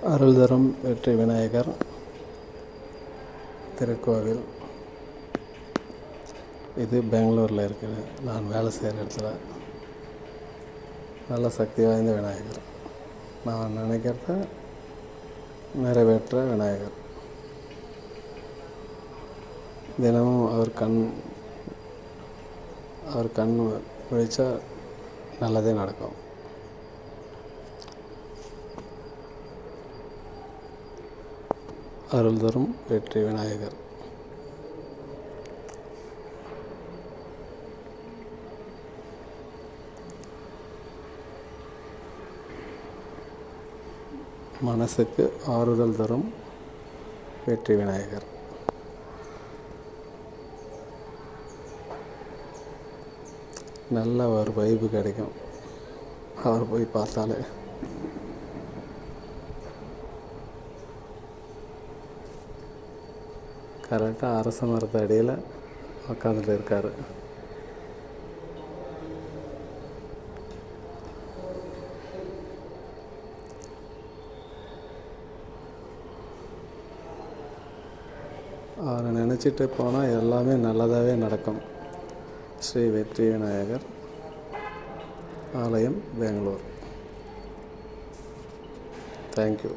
அருள் தரும் வெற்றி விநாயகர் திருக்கோவில். இது பெங்களூரில் இருக்குது. நான் வேலை செய்கிற இடத்துல நல்ல சக்தி வாய்ந்த விநாயகர். நான் நினைக்கிறத நிறைவேற்ற விநாயகர். தினமும் அவர் கண் விழிச்சா நல்லதே நடக்கும். அருள் தரும் வெற்றி விநாயகர். மனசுக்கு ஆறுதல் தரும் வெற்றி விநாயகர். நல்ல ஒரு வைப்பு கிடைக்கும் அவர் போய் பார்த்தாலே. கரெக்டாக அரச மரத்து அடியில் உட்காந்துட்டு இருக்கார். அவரை நினச்சிட்டு போனால் எல்லாமே நல்லதாகவே நடக்கும். ஸ்ரீ வெற்றி விநாயகர் ஆலயம், பெங்களூர். தேங்க்யூ.